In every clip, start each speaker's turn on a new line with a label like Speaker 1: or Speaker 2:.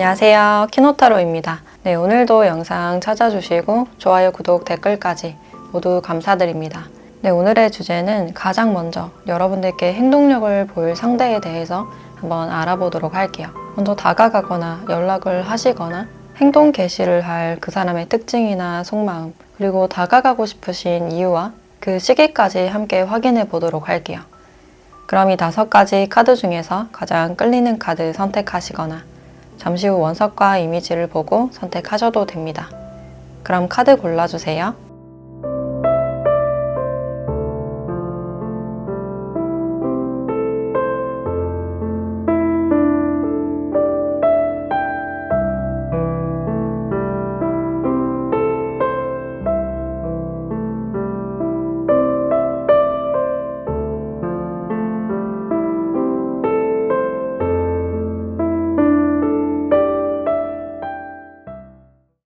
Speaker 1: 안녕하세요. 키노타로입니다. 네, 오늘도 영상 찾아주시고 좋아요, 구독, 댓글까지 모두 감사드립니다. 네, 오늘의 주제는 가장 먼저 여러분들께 행동력을 보일 상대에 대해서 한번 알아보도록 할게요. 먼저 다가가거나 연락을 하시거나 행동 개시를 할 그 사람의 특징이나 속마음, 그리고 다가가고 싶으신 이유와 그 시기까지 함께 확인해 보도록 할게요. 그럼 이 5가지 카드 중에서 가장 끌리는 카드 선택하시거나 잠시 후 원석과 이미지를 보고 선택하셔도 됩니다. 그럼 카드 골라주세요.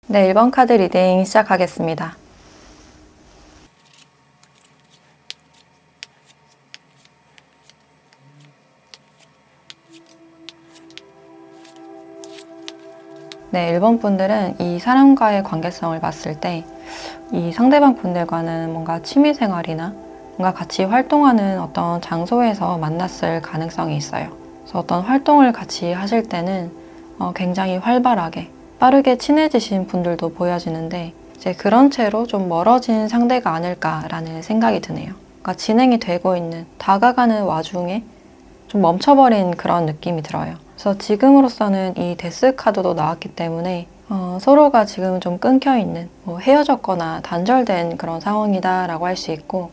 Speaker 1: 네, 1번 카드 리딩 시작하겠습니다. 네, 1번 분들은 이 사람과의 관계성을 봤을 때 이 상대방 분들과는 뭔가 취미생활이나 뭔가 같이 활동하는 어떤 장소에서 만났을 가능성이 있어요. 그래서 어떤 활동을 같이 하실 때는 굉장히 활발하게 빠르게 친해지신 분들도 보여지는데 이제 그런 채로 좀 멀어진 상대가 아닐까라는 생각이 드네요. 그러니까 진행이 되고 있는, 다가가는 와중에 좀 멈춰버린 그런 느낌이 들어요. 그래서 지금으로서는 이 데스 카드도 나왔기 때문에 서로가 지금 좀 끊겨있는, 헤어졌거나 단절된 그런 상황이다라고 할 수 있고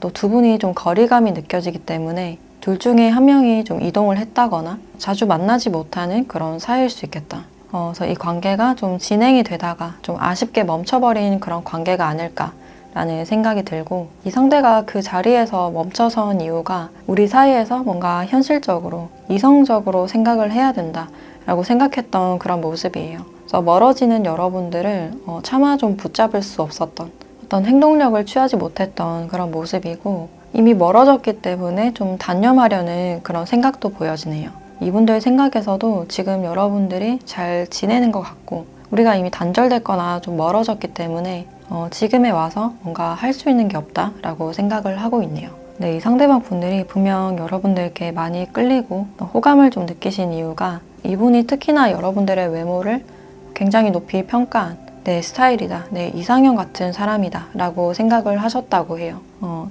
Speaker 1: 또 두 분이 좀 거리감이 느껴지기 때문에 둘 중에 한 명이 좀 이동을 했다거나 자주 만나지 못하는 그런 사이일 수 있겠다. 그래서 이 관계가 좀 진행이 되다가 좀 아쉽게 멈춰버린 그런 관계가 아닐까라는 생각이 들고, 이 상대가 그 자리에서 멈춰선 이유가 우리 사이에서 뭔가 현실적으로, 이성적으로 생각을 해야 된다라고 생각했던 그런 모습이에요. 그래서 멀어지는 여러분들을 차마 좀 붙잡을 수 없었던, 어떤 행동력을 취하지 못했던 그런 모습이고, 이미 멀어졌기 때문에 좀 단념하려는 그런 생각도 보여지네요. 이분들 생각에서도 지금 여러분들이 잘 지내는 것 같고 우리가 이미 단절됐거나 좀 멀어졌기 때문에 지금에 와서 뭔가 할 수 있는 게 없다라고 생각을 하고 있네요. 네, 이 상대방 분들이 분명 여러분들께 많이 끌리고 호감을 좀 느끼신 이유가 이분이 특히나 여러분들의 외모를 굉장히 높이 평가한 내 스타일이다, 내 이상형 같은 사람이다 라고 생각을 하셨다고 해요.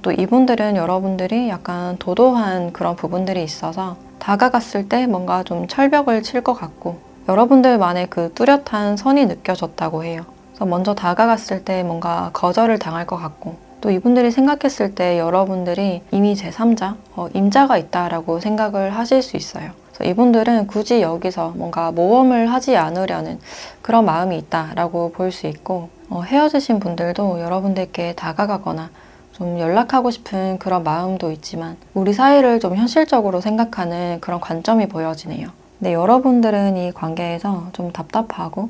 Speaker 1: 또 이분들은 여러분들이 약간 도도한 그런 부분들이 있어서 다가갔을 때 뭔가 좀 철벽을 칠 것 같고 여러분들만의 그 뚜렷한 선이 느껴졌다고 해요. 그래서 먼저 다가갔을 때 뭔가 거절을 당할 것 같고, 또 이분들이 생각했을 때 여러분들이 이미 제3자, 임자가 있다라고 생각을 하실 수 있어요. 그래서 이분들은 굳이 여기서 뭔가 모험을 하지 않으려는 그런 마음이 있다라고 볼 수 있고, 헤어지신 분들도 여러분들께 다가가거나 좀 연락하고 싶은 그런 마음도 있지만 우리 사이를 좀 현실적으로 생각하는 그런 관점이 보여지네요. 근데 여러분들은 이 관계에서 좀 답답하고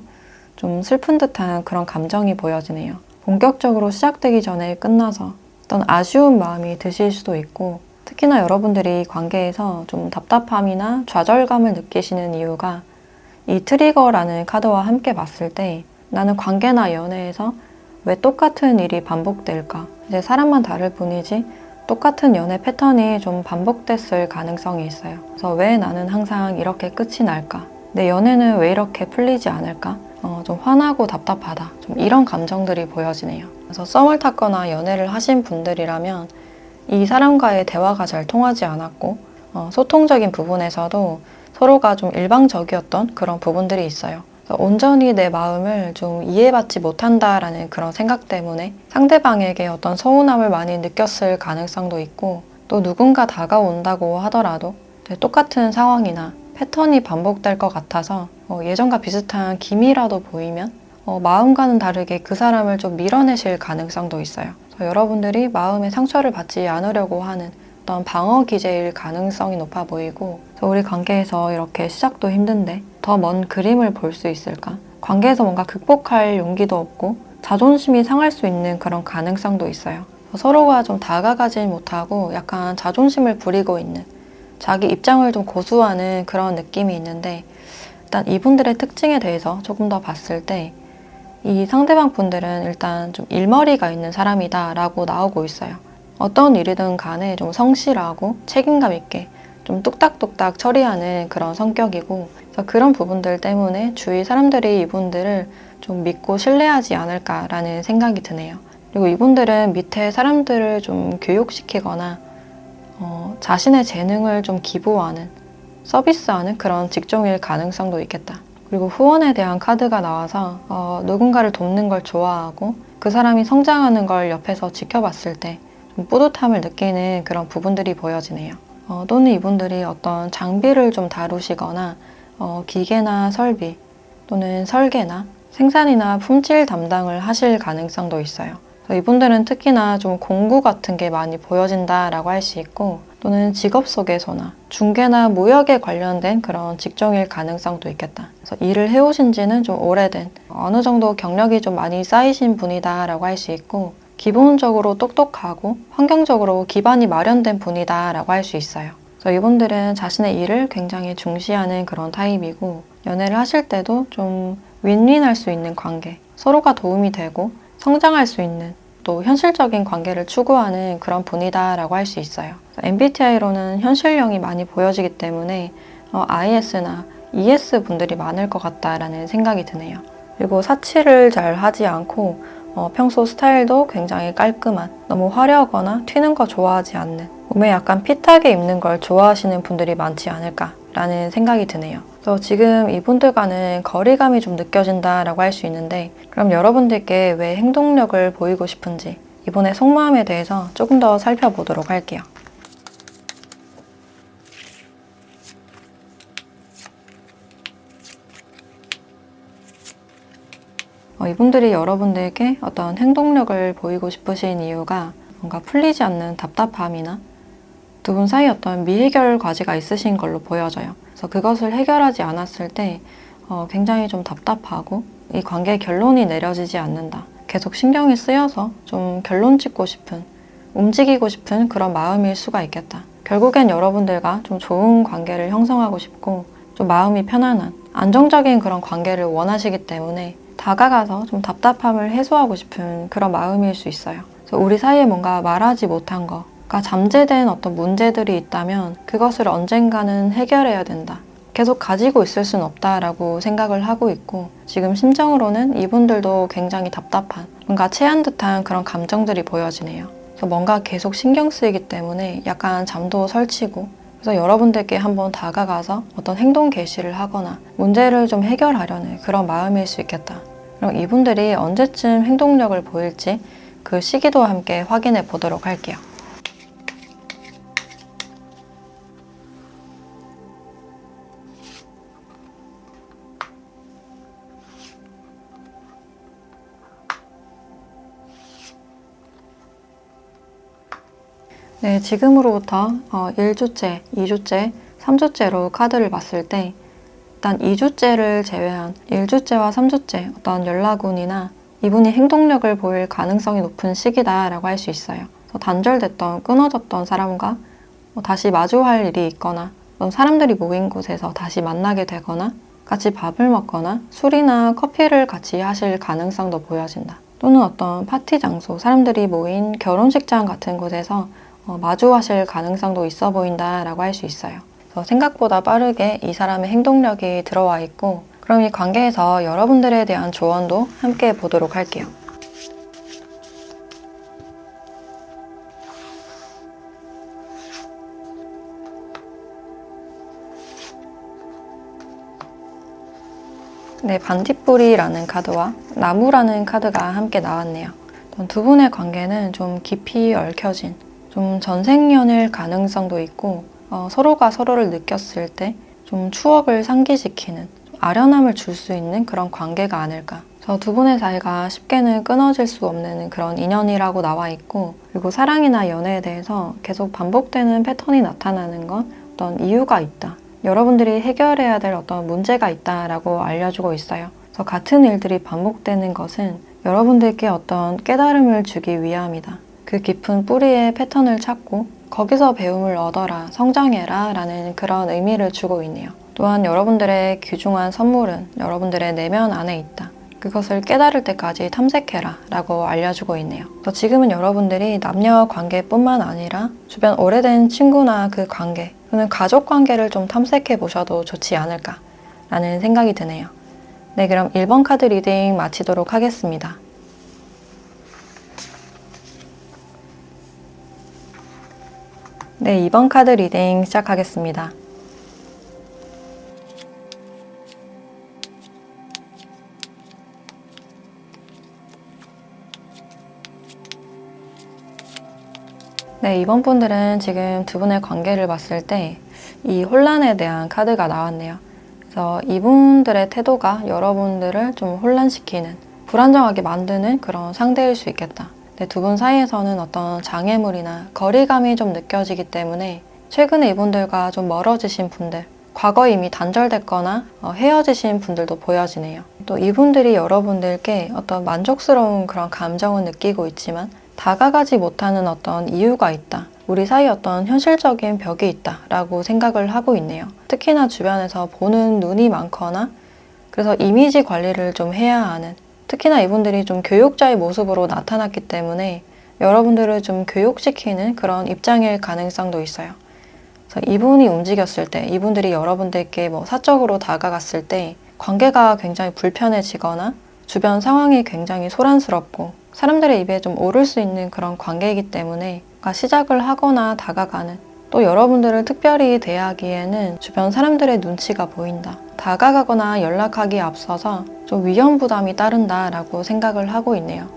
Speaker 1: 좀 슬픈 듯한 그런 감정이 보여지네요. 본격적으로 시작되기 전에 끝나서 어떤 아쉬운 마음이 드실 수도 있고, 특히나 여러분들이 이 관계에서 좀 답답함이나 좌절감을 느끼시는 이유가 이 트리거라는 카드와 함께 봤을 때 나는 관계나 연애에서 왜 똑같은 일이 반복될까? 이제 사람만 다를 뿐이지 똑같은 연애 패턴이 좀 반복됐을 가능성이 있어요. 그래서 왜 나는 항상 이렇게 끝이 날까? 내 연애는 왜 이렇게 풀리지 않을까? 좀 화나고 답답하다. 좀 이런 감정들이 보여지네요. 그래서 썸을 탔거나 연애를 하신 분들이라면 이 사람과의 대화가 잘 통하지 않았고 소통적인 부분에서도 서로가 좀 일방적이었던 그런 부분들이 있어요. 온전히 내 마음을 좀 이해받지 못한다라는 그런 생각 때문에 상대방에게 어떤 서운함을 많이 느꼈을 가능성도 있고, 또 누군가 다가온다고 하더라도 똑같은 상황이나 패턴이 반복될 것 같아서 예전과 비슷한 기미라도 보이면 마음과는 다르게 그 사람을 좀 밀어내실 가능성도 있어요. 그래서 여러분들이 마음의 상처를 받지 않으려고 하는 어떤 방어 기제일 가능성이 높아 보이고, 우리 관계에서 이렇게 시작도 힘든데 더 먼 그림을 볼 수 있을까? 관계에서 뭔가 극복할 용기도 없고 자존심이 상할 수 있는 그런 가능성도 있어요. 서로가 좀 다가가지 못하고 약간 자존심을 부리고 있는, 자기 입장을 좀 고수하는 그런 느낌이 있는데, 일단 이분들의 특징에 대해서 조금 더 봤을 때 이 상대방 분들은 일단 좀 일머리가 있는 사람이다 라고 나오고 있어요. 어떤 일이든 간에 좀 성실하고 책임감 있게 좀 뚝딱뚝딱 처리하는 그런 성격이고, 그래서 그런 부분들 때문에 주위 사람들이 이분들을 좀 믿고 신뢰하지 않을까라는 생각이 드네요. 그리고 이분들은 밑에 사람들을 좀 교육시키거나 자신의 재능을 좀 기부하는, 서비스하는 그런 직종일 가능성도 있겠다. 그리고 후원에 대한 카드가 나와서 누군가를 돕는 걸 좋아하고 그 사람이 성장하는 걸 옆에서 지켜봤을 때 좀 뿌듯함을 느끼는 그런 부분들이 보여지네요. 또는 이분들이 어떤 장비를 좀 다루시거나 기계나 설비 또는 설계나 생산이나 품질 담당을 하실 가능성도 있어요. 이분들은 특히나 좀 공구 같은 게 많이 보여진다라고 할 수 있고, 또는 직업소개서나 중개나 무역에 관련된 그런 직종일 가능성도 있겠다. 그래서 일을 해오신 지는 좀 오래된, 어느 정도 경력이 좀 많이 쌓이신 분이다라고 할 수 있고, 기본적으로 똑똑하고 환경적으로 기반이 마련된 분이다라고 할 수 있어요. 그래서 이분들은 자신의 일을 굉장히 중시하는 그런 타입이고, 연애를 하실 때도 좀 윈윈할 수 있는 관계, 서로가 도움이 되고 성장할 수 있는, 또 현실적인 관계를 추구하는 그런 분이다라고 할 수 있어요. MBTI로는 현실형이 많이 보여지기 때문에 IS나 ES 분들이 많을 것 같다라는 생각이 드네요. 그리고 사치를 잘 하지 않고 평소 스타일도 굉장히 깔끔한, 너무 화려하거나 튀는 거 좋아하지 않는, 몸에 약간 핏하게 입는 걸 좋아하시는 분들이 많지 않을까라는 생각이 드네요. 그래서 지금 이분들과는 거리감이 좀 느껴진다라고 할 수 있는데, 그럼 여러분들께 왜 행동력을 보이고 싶은지 이분의 속마음에 대해서 조금 더 살펴보도록 할게요. 이분들이 여러분들께 어떤 행동력을 보이고 싶으신 이유가 뭔가 풀리지 않는 답답함이나 두 분 사이 어떤 미해결 과제가 있으신 걸로 보여져요. 그래서 그것을 해결하지 않았을 때 굉장히 좀 답답하고 이 관계의 결론이 내려지지 않는다. 계속 신경이 쓰여서 좀 결론 짓고 싶은, 움직이고 싶은 그런 마음일 수가 있겠다. 결국엔 여러분들과 좀 좋은 관계를 형성하고 싶고 좀 마음이 편안한, 안정적인 그런 관계를 원하시기 때문에 다가가서 좀 답답함을 해소하고 싶은 그런 마음일 수 있어요. 그래서 우리 사이에 뭔가 말하지 못한 거, 그러니까 잠재된 어떤 문제들이 있다면 그것을 언젠가는 해결해야 된다. 계속 가지고 있을 순 없다라고 생각을 하고 있고, 지금 심정으로는 이분들도 굉장히 답답한, 뭔가 체한 듯한 그런 감정들이 보여지네요. 그래서 뭔가 계속 신경 쓰이기 때문에 약간 잠도 설치고, 그래서 여러분들께 한번 다가가서 어떤 행동 개시를 하거나 문제를 좀 해결하려는 그런 마음일 수 있겠다. 그럼 이분들이 언제쯤 행동력을 보일지 그 시기도 함께 확인해 보도록 할게요. 네, 지금으로부터 1주째, 2주째, 3주째로 카드를 봤을 때 일단 2주째를 제외한 1주째와 3주째 어떤 연락운이나 이분이 행동력을 보일 가능성이 높은 시기다라고 할 수 있어요. 단절됐던, 끊어졌던 사람과 다시 마주할 일이 있거나 어떤 사람들이 모인 곳에서 다시 만나게 되거나 같이 밥을 먹거나 술이나 커피를 같이 하실 가능성도 보여진다. 또는 어떤 파티 장소, 사람들이 모인 결혼식장 같은 곳에서 마주하실 가능성도 있어 보인다라고 할 수 있어요. 그래서 생각보다 빠르게 이 사람의 행동력이 들어와 있고, 그럼 이 관계에서 여러분들에 대한 조언도 함께 보도록 할게요. 네, 반딧불이라는 카드와 나무라는 카드가 함께 나왔네요. 두 분의 관계는 좀 깊이 얽혀진, 좀 전생연일 가능성도 있고, 서로가 서로를 느꼈을 때 좀 추억을 상기시키는, 아련함을 줄 수 있는 그런 관계가 아닐까. 두 분의 사이가 쉽게는 끊어질 수 없는 그런 인연이라고 나와 있고, 그리고 사랑이나 연애에 대해서 계속 반복되는 패턴이 나타나는 건 어떤 이유가 있다. 여러분들이 해결해야 될 어떤 문제가 있다라고 알려주고 있어요. 그래서 같은 일들이 반복되는 것은 여러분들께 어떤 깨달음을 주기 위함이다. 그 깊은 뿌리의 패턴을 찾고 거기서 배움을 얻어라, 성장해라 라는 그런 의미를 주고 있네요. 또한 여러분들의 귀중한 선물은 여러분들의 내면 안에 있다. 그것을 깨달을 때까지 탐색해라 라고 알려주고 있네요. 그래서 지금은 여러분들이 남녀 관계뿐만 아니라 주변 오래된 친구나 그 관계 또는 가족 관계를 좀 탐색해 보셔도 좋지 않을까 라는 생각이 드네요. 네, 그럼 1번 카드 리딩 마치도록 하겠습니다. 네, 2번 카드 리딩 시작하겠습니다. 네, 이번 분들은 지금 두 분의 관계를 봤을 때 이 혼란에 대한 카드가 나왔네요. 그래서 이분들의 태도가 여러분들을 좀 혼란시키는, 불안정하게 만드는 그런 상대일 수 있겠다. 두 분 사이에서는 어떤 장애물이나 거리감이 좀 느껴지기 때문에 최근에 이분들과 좀 멀어지신 분들, 과거에 이미 단절됐거나 헤어지신 분들도 보여지네요. 또 이분들이 여러분들께 어떤 만족스러운 그런 감정을 느끼고 있지만 다가가지 못하는 어떤 이유가 있다. 우리 사이에 어떤 현실적인 벽이 있다 라고 생각을 하고 있네요. 특히나 주변에서 보는 눈이 많거나 그래서 이미지 관리를 좀 해야 하는, 특히나 이분들이 좀 교육자의 모습으로 나타났기 때문에 여러분들을 좀 교육시키는 그런 입장일 가능성도 있어요. 그래서 이분이 움직였을 때, 이분들이 여러분들께 사적으로 다가갔을 때 관계가 굉장히 불편해지거나 주변 상황이 굉장히 소란스럽고 사람들의 입에 좀 오를 수 있는 그런 관계이기 때문에 시작을 하거나 다가가는, 또 여러분들을 특별히 대하기에는 주변 사람들의 눈치가 보인다. 다가가거나 연락하기에 앞서서 좀 위험 부담이 따른다라고 생각을 하고 있네요.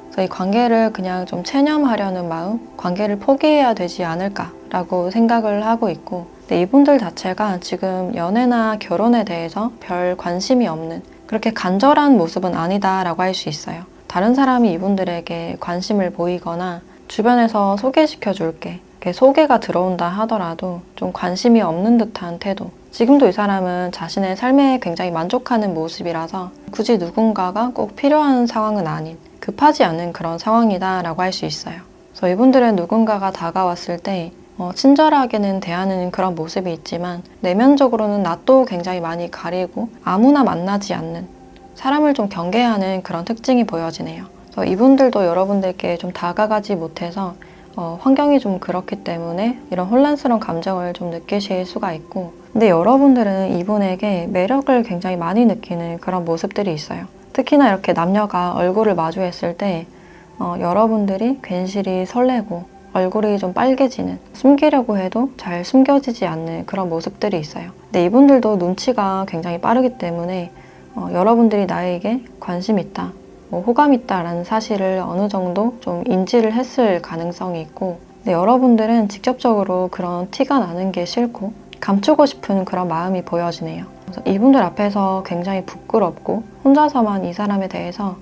Speaker 1: 그래서 이 관계를 그냥 좀 체념하려는 마음, 관계를 포기해야 되지 않을까라고 생각을 하고 있고, 근데 이분들 자체가 지금 연애나 결혼에 대해서 별 관심이 없는, 그렇게 간절한 모습은 아니다라고 할 수 있어요. 다른 사람이 이분들에게 관심을 보이거나 주변에서 소개시켜 줄게, 이렇게 소개가 들어온다 하더라도 좀 관심이 없는 듯한 태도. 지금도 이 사람은 자신의 삶에 굉장히 만족하는 모습이라서 굳이 누군가가 꼭 필요한 상황은 아닌, 급하지 않은 그런 상황이다 라고 할 수 있어요. 그래서 이분들은 누군가가 다가왔을 때 친절하게는 대하는 그런 모습이 있지만 내면적으로는 낯도 굉장히 많이 가리고 아무나 만나지 않는, 사람을 좀 경계하는 그런 특징이 보여지네요. 그래서 이분들도 여러분들께 좀 다가가지 못해서 환경이 좀 그렇기 때문에 이런 혼란스러운 감정을 좀 느끼실 수가 있고, 근데 여러분들은 이분에게 매력을 굉장히 많이 느끼는 그런 모습들이 있어요. 특히나 이렇게 남녀가 얼굴을 마주했을 때 여러분들이 괜시리 설레고 얼굴이 좀 빨개지는, 숨기려고 해도 잘 숨겨지지 않는 그런 모습들이 있어요. 근데 이분들도 눈치가 굉장히 빠르기 때문에 여러분들이 나에게 관심 있다, 호감 있다라는 사실을 어느 정도 좀 인지를 했을 가능성이 있고, 근데 여러분들은 직접적으로 그런 티가 나는 게 싫고 감추고 싶은 그런 마음이 보여지네요. 그래서 이분들 앞에서 굉장히 부끄럽고 혼자서만 이 사람에 대해서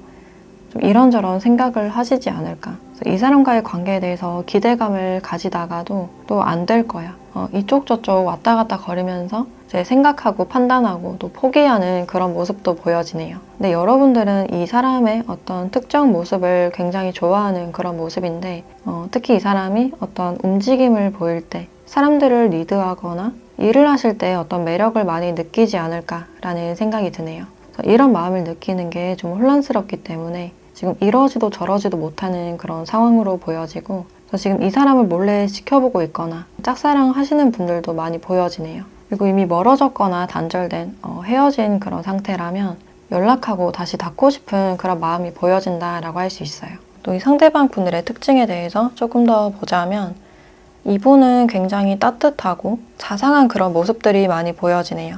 Speaker 1: 좀 이런저런 생각을 하시지 않을까. 그래서 이 사람과의 관계에 대해서 기대감을 가지다가도 또 안 될 거야. 이쪽 저쪽 왔다 갔다 거리면서 이제 생각하고 판단하고 또 포기하는 그런 모습도 보여지네요. 근데 여러분들은 이 사람의 어떤 특정 모습을 굉장히 좋아하는 그런 모습인데 특히 이 사람이 어떤 움직임을 보일 때, 사람들을 리드하거나 일을 하실 때 어떤 매력을 많이 느끼지 않을까라는 생각이 드네요. 그래서 이런 마음을 느끼는 게 좀 혼란스럽기 때문에 지금 이러지도 저러지도 못하는 그런 상황으로 보여지고, 그래서 지금 이 사람을 몰래 지켜보고 있거나 짝사랑 하시는 분들도 많이 보여지네요. 그리고 이미 멀어졌거나 단절된, 헤어진 그런 상태라면 연락하고 다시 닿고 싶은 그런 마음이 보여진다라고 할 수 있어요. 또 이 상대방 분들의 특징에 대해서 조금 더 보자면 이분은 굉장히 따뜻하고 자상한 그런 모습들이 많이 보여지네요.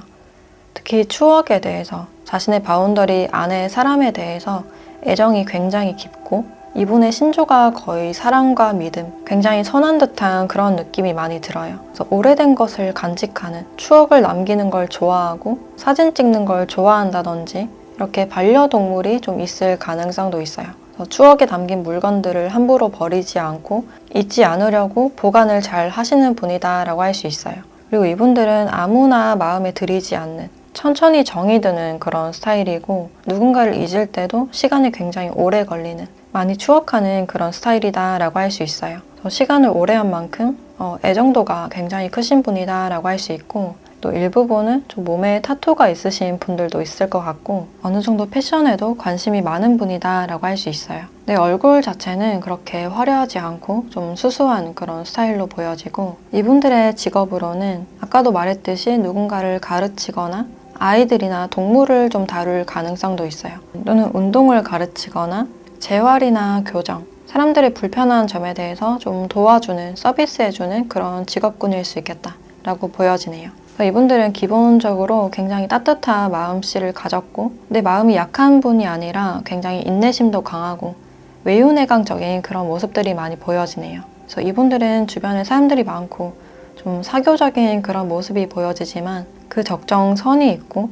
Speaker 1: 특히 추억에 대해서, 자신의 바운더리 안의 사람에 대해서 애정이 굉장히 깊고, 이분의 신조가 거의 사랑과 믿음, 굉장히 선한 듯한 그런 느낌이 많이 들어요. 그래서 오래된 것을 간직하는, 추억을 남기는 걸 좋아하고 사진 찍는 걸 좋아한다든지 이렇게 반려동물이 좀 있을 가능성도 있어요. 그래서 추억에 담긴 물건들을 함부로 버리지 않고 잊지 않으려고 보관을 잘 하시는 분이다라고 할 수 있어요. 그리고 이분들은 아무나 마음에 들이지 않는, 천천히 정이 드는 그런 스타일이고, 누군가를 잊을 때도 시간이 굉장히 오래 걸리는, 많이 추억하는 그런 스타일이다라고 할 수 있어요. 시간을 오래 한 만큼 애정도가 굉장히 크신 분이다라고 할 수 있고, 또 일부분은 좀 몸에 타투가 있으신 분들도 있을 것 같고 어느 정도 패션에도 관심이 많은 분이다 라고 할 수 있어요. 내 얼굴 자체는 그렇게 화려하지 않고 좀 수수한 그런 스타일로 보여지고 이분들의 직업으로는 아까도 말했듯이 누군가를 가르치거나 아이들이나 동물을 좀 다룰 가능성도 있어요. 또는 운동을 가르치거나 재활이나 교정, 사람들의 불편한 점에 대해서 좀 도와주는, 서비스해주는 그런 직업군일 수 있겠다라고 보여지네요. 이분들은 기본적으로 굉장히 따뜻한 마음씨를 가졌고 내 마음이 약한 분이 아니라 굉장히 인내심도 강하고 외유내강적인 그런 모습들이 많이 보여지네요. 그래서 이분들은 주변에 사람들이 많고 좀 사교적인 그런 모습이 보여지지만 그 적정선이 있고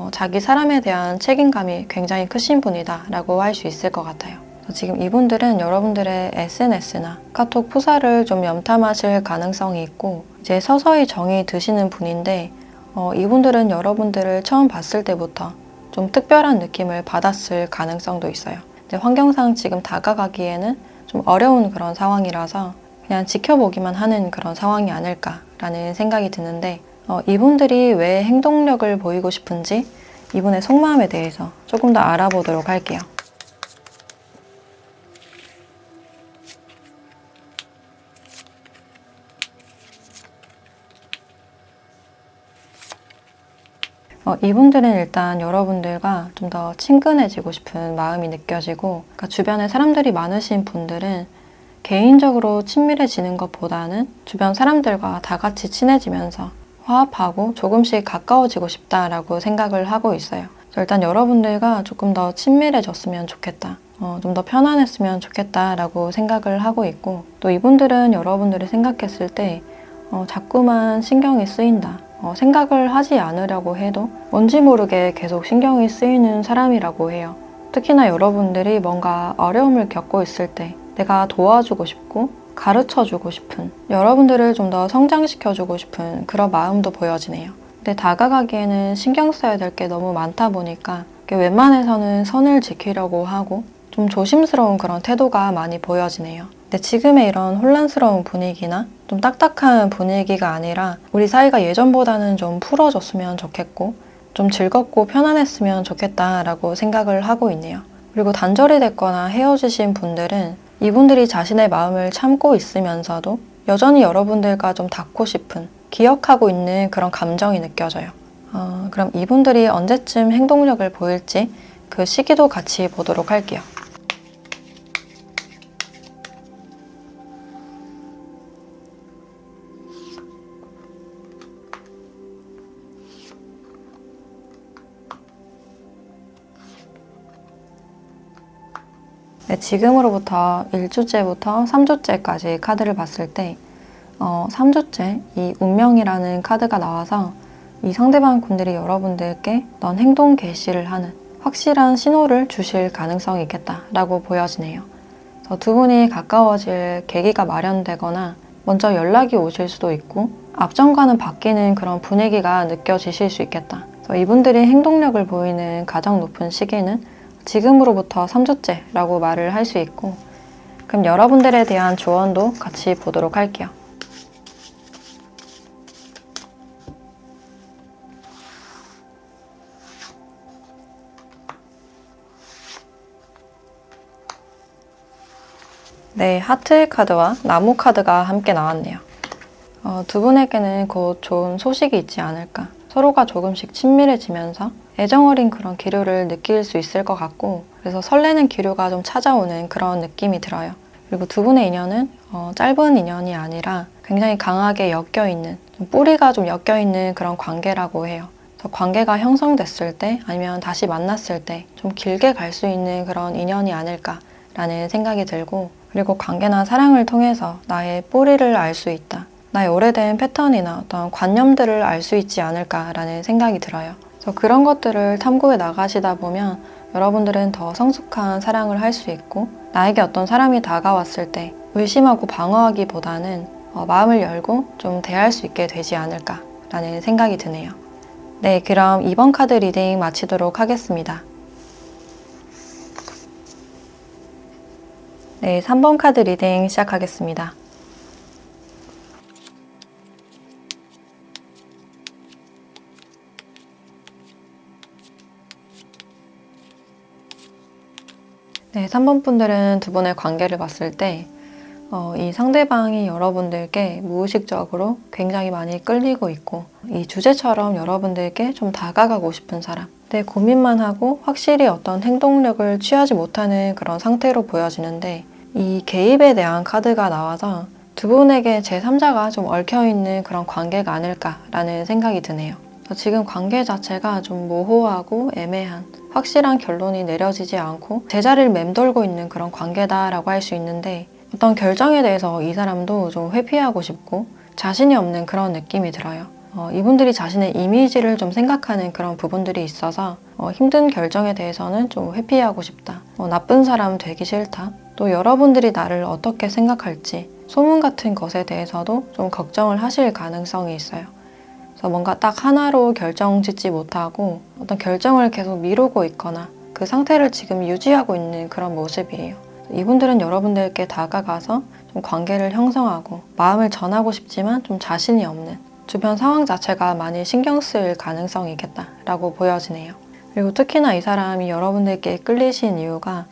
Speaker 1: 자기 사람에 대한 책임감이 굉장히 크신 분이다 라고 할 수 있을 것 같아요. 지금 이분들은 여러분들의 SNS나 카톡 프사를 좀 염탐하실 가능성이 있고 이제 서서히 정이 드시는 분인데 이분들은 여러분들을 처음 봤을 때부터 좀 특별한 느낌을 받았을 가능성도 있어요. 이제 환경상 지금 다가가기에는 좀 어려운 그런 상황이라서 그냥 지켜보기만 하는 그런 상황이 아닐까라는 생각이 드는데 이분들이 왜 행동력을 보이고 싶은지 이분의 속마음에 대해서 조금 더 알아보도록 할게요. 이분들은 일단 여러분들과 좀 더 친근해지고 싶은 마음이 느껴지고 그러니까 주변에 사람들이 많으신 분들은 개인적으로 친밀해지는 것보다는 주변 사람들과 다 같이 친해지면서 화합하고 조금씩 가까워지고 싶다라고 생각을 하고 있어요. 그래서 일단 여러분들과 조금 더 친밀해졌으면 좋겠다. 좀 더 편안했으면 좋겠다라고 생각을 하고 있고 또 이분들은 여러분들이 생각했을 때 자꾸만 신경이 쓰인다. 생각을 하지 않으려고 해도 뭔지 모르게 계속 신경이 쓰이는 사람이라고 해요. 특히나 여러분들이 뭔가 어려움을 겪고 있을 때 내가 도와주고 싶고 가르쳐주고 싶은 여러분들을 좀 더 성장시켜주고 싶은 그런 마음도 보여지네요. 근데 다가가기에는 신경 써야 될 게 너무 많다 보니까 웬만해서는 선을 지키려고 하고 좀 조심스러운 그런 태도가 많이 보여지네요. 근데 지금의 이런 혼란스러운 분위기나 좀 딱딱한 분위기가 아니라 우리 사이가 예전보다는 좀 풀어졌으면 좋겠고 좀 즐겁고 편안했으면 좋겠다라고 생각을 하고 있네요. 그리고 단절이 됐거나 헤어지신 분들은 이분들이 자신의 마음을 참고 있으면서도 여전히 여러분들과 좀 닿고 싶은 기억하고 있는 그런 감정이 느껴져요. 그럼 이분들이 언제쯤 행동력을 보일지 그 시기도 같이 보도록 할게요. 네, 지금으로부터 1주째부터 3주째까지 카드를 봤을 때 3주째 이 운명이라는 카드가 나와서 이 상대방 분들이 여러분들께 어떤 행동 개시를 하는 확실한 신호를 주실 가능성이 있겠다라고 보여지네요. 그래서 두 분이 가까워질 계기가 마련되거나 먼저 연락이 오실 수도 있고 앞전과는 바뀌는 그런 분위기가 느껴지실 수 있겠다. 그래서 이분들이 행동력을 보이는 가장 높은 시기는 지금으로부터 3주째라고 말을 할 수 있고 그럼 여러분들에 대한 조언도 같이 보도록 할게요. 네, 하트 카드와 나무 카드가 함께 나왔네요. 두 분에게는 곧 좋은 소식이 있지 않을까. 서로가 조금씩 친밀해지면서 애정어린 그런 기류를 느낄 수 있을 것 같고 그래서 설레는 기류가 좀 찾아오는 그런 느낌이 들어요. 그리고 두 분의 인연은 짧은 인연이 아니라 굉장히 강하게 엮여있는 뿌리가 좀 엮여있는 그런 관계라고 해요. 그래서 관계가 형성됐을 때 아니면 다시 만났을 때 좀 길게 갈 수 있는 그런 인연이 아닐까라는 생각이 들고 그리고 관계나 사랑을 통해서 나의 뿌리를 알 수 있다. 나의 오래된 패턴이나 어떤 관념들을 알 수 있지 않을까라는 생각이 들어요. 그래서 그런 것들을 탐구해 나가시다 보면 여러분들은 더 성숙한 사랑을 할 수 있고 나에게 어떤 사람이 다가왔을 때 의심하고 방어하기보다는 마음을 열고 좀 대할 수 있게 되지 않을까라는 생각이 드네요. 네, 그럼 이번 카드 리딩 마치도록 하겠습니다. 네, 3번 카드 리딩 시작하겠습니다. 네, 3번 분들은 두 분의 관계를 봤을 때 이 상대방이 여러분들께 무의식적으로 굉장히 많이 끌리고 있고 이 주제처럼 여러분들께 좀 다가가고 싶은 사람, 내 고민만 하고 확실히 어떤 행동력을 취하지 못하는 그런 상태로 보여지는데 이 개입에 대한 카드가 나와서 두 분에게 제3자가 좀 얽혀있는 그런 관계가 아닐까라는 생각이 드네요. 지금 관계 자체가 좀 모호하고 애매한 확실한 결론이 내려지지 않고 제자리를 맴돌고 있는 그런 관계다라고 할 수 있는데 어떤 결정에 대해서 이 사람도 좀 회피하고 싶고 자신이 없는 그런 느낌이 들어요. 이분들이 자신의 이미지를 좀 생각하는 그런 부분들이 있어서 힘든 결정에 대해서는 좀 회피하고 싶다. 나쁜 사람 되기 싫다. 또 여러분들이 나를 어떻게 생각할지 소문 같은 것에 대해서도 좀 걱정을 하실 가능성이 있어요. 그래서 뭔가 딱 하나로 결정 짓지 못하고 어떤 결정을 계속 미루고 있거나 그 상태를 지금 유지하고 있는 그런 모습이에요. 이분들은 여러분들께 다가가서 좀 관계를 형성하고 마음을 전하고 싶지만 좀 자신이 없는 주변 상황 자체가 많이 신경 쓰일 가능성이 있겠다라고 보여지네요. 그리고 특히나 이 사람이 여러분들께 끌리신 이유가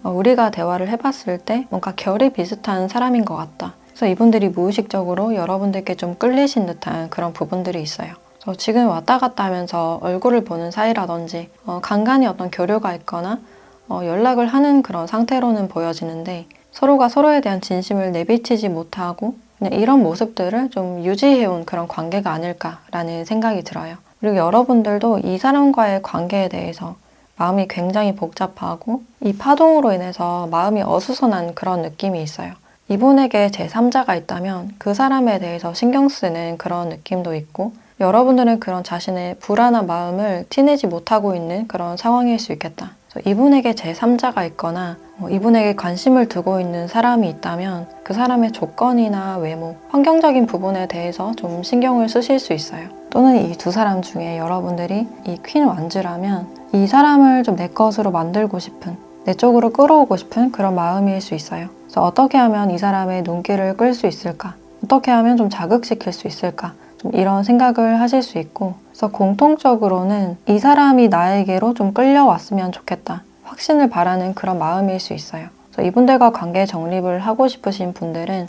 Speaker 1: 우리가 대화를 해봤을 때 뭔가 결이 비슷한 사람인 것 같다. 그래서 이분들이 무의식적으로 여러분들께 좀 끌리신 듯한 그런 부분들이 있어요. 그래서 지금 왔다 갔다 하면서 얼굴을 보는 사이라든지 간간히 어떤 교류가 있거나 연락을 하는 그런 상태로는 보여지는데 서로가 서로에 대한 진심을 내비치지 못하고 그냥 이런 모습들을 좀 유지해온 그런 관계가 아닐까라는 생각이 들어요. 그리고 여러분들도 이 사람과의 관계에 대해서 마음이 굉장히 복잡하고 이 파동으로 인해서 마음이 어수선한 그런 느낌이 있어요. 이분에게 제3자가 있다면 그 사람에 대해서 신경 쓰는 그런 느낌도 있고 여러분들은 그런 자신의 불안한 마음을 티내지 못하고 있는 그런 상황일 수 있겠다. 이분에게 제3자가 있거나 이분에게 관심을 두고 있는 사람이 있다면 그 사람의 조건이나 외모, 환경적인 부분에 대해서 좀 신경을 쓰실 수 있어요. 또는 이 두 사람 중에 여러분들이 이 퀸 완즈라면 이 사람을 좀 내 것으로 만들고 싶은, 내 쪽으로 끌어오고 싶은 그런 마음일 수 있어요. 그래서 어떻게 하면 이 사람의 눈길을 끌 수 있을까? 어떻게 하면 좀 자극시킬 수 있을까? 좀 이런 생각을 하실 수 있고 그래서 공통적으로는 이 사람이 나에게로 좀 끌려왔으면 좋겠다. 확신을 바라는 그런 마음일 수 있어요. 그래서 이분들과 관계 정립을 하고 싶으신 분들은